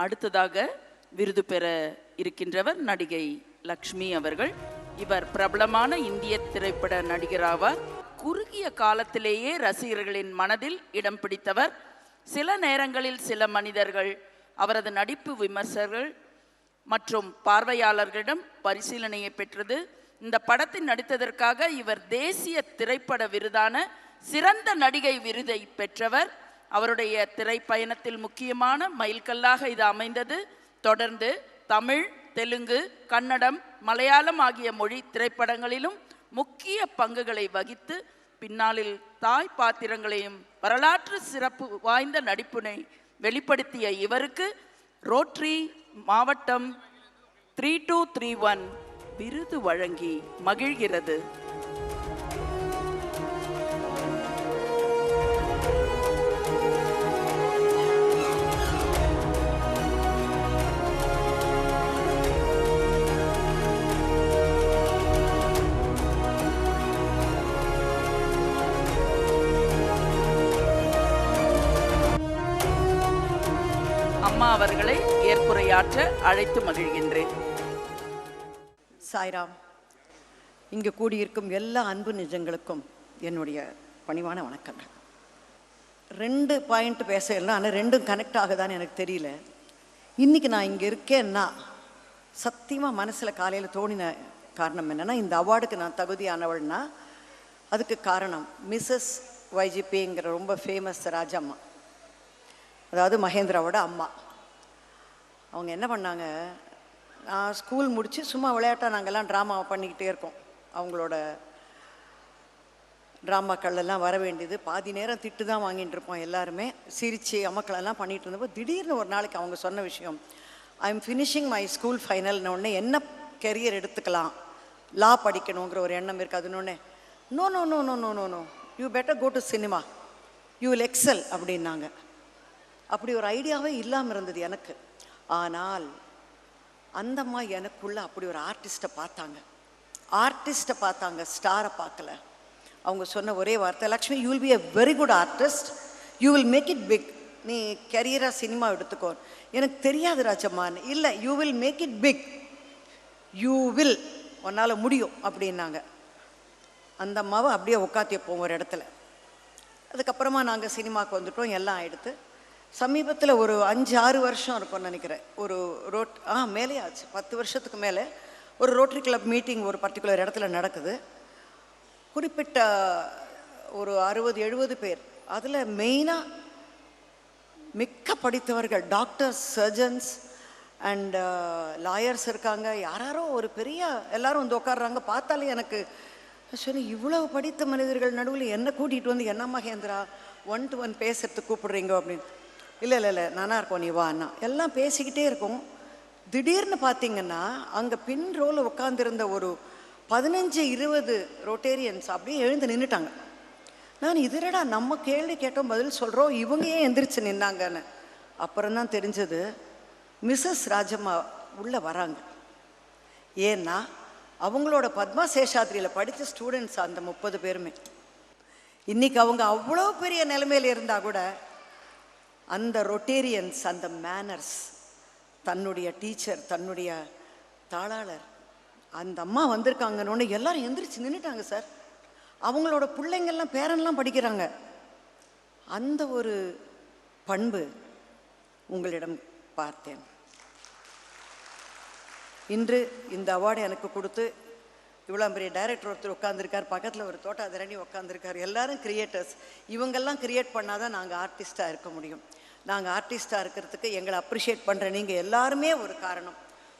அடுத்ததாக விருது பெற இருக்கின்றவர் நடிகை லக்ஷ்மி அவர்கள். இவர் பிரபலமான இந்திய திரைப்பட நடிகராவார். குறுகிய காலத்திலேயே ரசிகர்களின் மனதில் இடம் பிடித்தவர். சில நேரங்களில் சில மனிதர்கள் அவரது நடிப்பு விமர்சகர்கள் மற்றும் பார்வையாளர்களிடம் பரிசீலனையை பெற்றது. இந்த படத்தில் நடித்ததற்காக இவர் தேசிய திரைப்பட விருதான சிறந்த நடிகை விருதை பெற்றவர். அவருடைய திரைப்பயணத்தில் முக்கியமான மைல்கல்லாக இது அமைந்தது. தொடர்ந்து தமிழ், தெலுங்கு, கன்னடம், மலையாளம் ஆகிய மொழி திரைப்படங்களிலும் முக்கிய பங்குகளை வகித்து பின்னாளில் தாய் பாத்திரங்களையும் வரலாற்று சிறப்பு வாய்ந்த நடிப்பினை வெளிப்படுத்திய இவருக்கு ரோட்டரி மாவட்டம் 3231 விருது வழங்கி மகிழ்கிறது. அம்மா அவர்களை ஏற்புரையாற்ற அழைத்து மகிழ்கின்றேன். சாய்ராம். இங்கு கூடியிருக்கும் எல்லா அன்பு நிஜங்களுக்கும் என்னுடைய பணிவான வணக்கங்கள். 2 பாயிண்ட் பேசலாம், ஆனால் 2ம் கனெக்ட் ஆகுதான்னு எனக்கு தெரியல. இன்றைக்கி நான் இங்கே இருக்கேன்னா சத்தியமாக மனசில் காலையில் தோணின காரணம் என்னென்னா, இந்த அவார்டுக்கு நான் தகுதியானவள்னா அதுக்கு காரணம் மிஸ்ஸஸ் YGPங்கிற ரொம்ப ஃபேமஸ் ராஜம்மா, அதாவது மகேந்திராவோட அம்மா. அவங்க என்ன பண்ணாங்க, நான் ஸ்கூல் முடித்து சும்மா விளையாட்டாக நாங்கள்லாம் ட்ராமா பண்ணிக்கிட்டே இருக்கோம். அவங்களோட ட்ராமாக்கள்லாம் வர வேண்டியது, பாதி நேரம் திட்டு தான் வாங்கிட்டு இருப்போம். எல்லாருமே சிரித்து அமக்களெல்லாம் பண்ணிகிட்டு இருந்தப்போ திடீர்னு ஒரு நாளைக்கு அவங்க சொன்ன விஷயம், I am finishing my school ஃபைனல்னு ஒன்று, என்ன கெரியர் எடுத்துக்கலாம், லா படிக்கணுங்கிற ஒரு எண்ணம் இருக்காதுன்னு. No no no no no no no you better go to cinema, you will excel அப்படின்னாங்க. அப்படி ஒரு ஐடியாவே இல்லாமல் இருந்தது எனக்கு. ஆனால் அந்தம்மா எனக்குள்ள அப்படி ஒரு ஆர்டிஸ்ட்டை பார்த்தாங்க, ஸ்டாரை பார்க்கல. அவங்க சொன்ன ஒரே வார்த்தை, Lakshmi you will be a very good artist, you will make it big, நீ கெரியராக சினிமா எடுத்துக்கோ. எனக்கு தெரியாது ராஜம்மான்னு. இல்லை, you will make it big, you will, உன்னால் முடியும் அப்படின்னாங்க. அந்த அம்மாவை அப்படியே உட்காத்தி வைப்போம் ஒரு இடத்துல. அதுக்கப்புறமா நாங்கள் சினிமாவுக்கு வந்துட்டோம், எல்லாம் எடுத்து சமீபத்தில் ஒரு 5-6 வருஷம் இருக்கும்னு நினைக்கிறேன், ஒரு மேலே ஆச்சு, 10 வருஷத்துக்கு மேலே ஒரு ரோட்டரி கிளப் மீட்டிங் ஒரு பர்டிகுலர் இடத்துல நடக்குது. குறிப்பிட்ட ஒரு 60-70 பேர், அதில் மெயினாக மிக்க படித்தவர்கள், டாக்டர்ஸ், சர்ஜன்ஸ் அண்ட் லாயர்ஸ் இருக்காங்க. யாரோ ஒரு பெரிய எல்லாரும் வந்து உட்காடுறாங்க. பார்த்தாலே எனக்கு சொன்ன, இவ்வளவு படித்த மனிதர்கள் நடுவில் என்ன கூட்டிகிட்டு வந்து என்ன மகேந்திரா 1-to-1 பேசுறதுக்கு கூப்பிடுறீங்க அப்படின்னு. இல்லை நானா இருக்கோம், நீ வா அண்ணா. எல்லாம் பேசிக்கிட்டே இருக்கும். திடீர்னு பார்த்தீங்கன்னா அங்கே பின் ரோவில் உட்காந்துருந்த ஒரு 15-20 ரோட்டேரியன்ஸ் அப்படியே எழுந்து நின்றுட்டாங்க. நான் இதரடா நம்ம கேள்வி கேட்டோம், பதில் சொல்கிறோம், இவங்க ஏன் எந்திரிச்சு நின்னாங்கன்னு. அப்புறம்தான் தெரிஞ்சது, மிஸ்ஸஸ் ராஜம்மா உள்ளே வராங்க. ஏன்னா அவங்களோட பத்மா சேஷாத்ரியில் படித்த ஸ்டூடெண்ட்ஸ் அந்த 30 பேருமே. இன்றைக்கி அவங்க அவ்வளோ பெரிய நிலைமையில் இருந்தால் கூட அந்த ரொட்டேரியன்ஸ், அந்த மேனர்ஸ், தன்னுடைய டீச்சர், தன்னுடைய தாளாளர், அந்த அம்மா வந்திருக்காங்கன்னு எல்லாரும் எந்திரிச்சு நின்றுட்டாங்க சார். அவங்களோட பிள்ளைங்கள்லாம் பேரன்லாம் படிக்கிறாங்க. அந்த ஒரு பண்பு உங்களிடம் பார்த்தேன். இன்று இந்த அவார்டை எனக்கு கொடுத்து இவ்வளோ பெரிய டைரக்டர் ஒருத்தர் உட்காந்துருக்கார், பக்கத்தில் ஒரு தோட்டாதரணி உட்காந்துருக்கார். எல்லாரும் கிரியேட்டர்ஸ். இவங்கெல்லாம் கிரியேட் பண்ணால் தான் நாங்கள் ஆர்டிஸ்ட்டாக இருக்க முடியும். நாங்கள் ஆர்டிஸ்ட்டாக இருக்கிறதுக்கு எங்களை அப்ரிஷியேட் பண்ணுற நீங்கள் எல்லாருமே ஒரு காரணம்.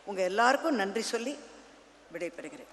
உங்கள் எல்லாருக்கும் நன்றி சொல்லி விடைபெறுகிறேன்.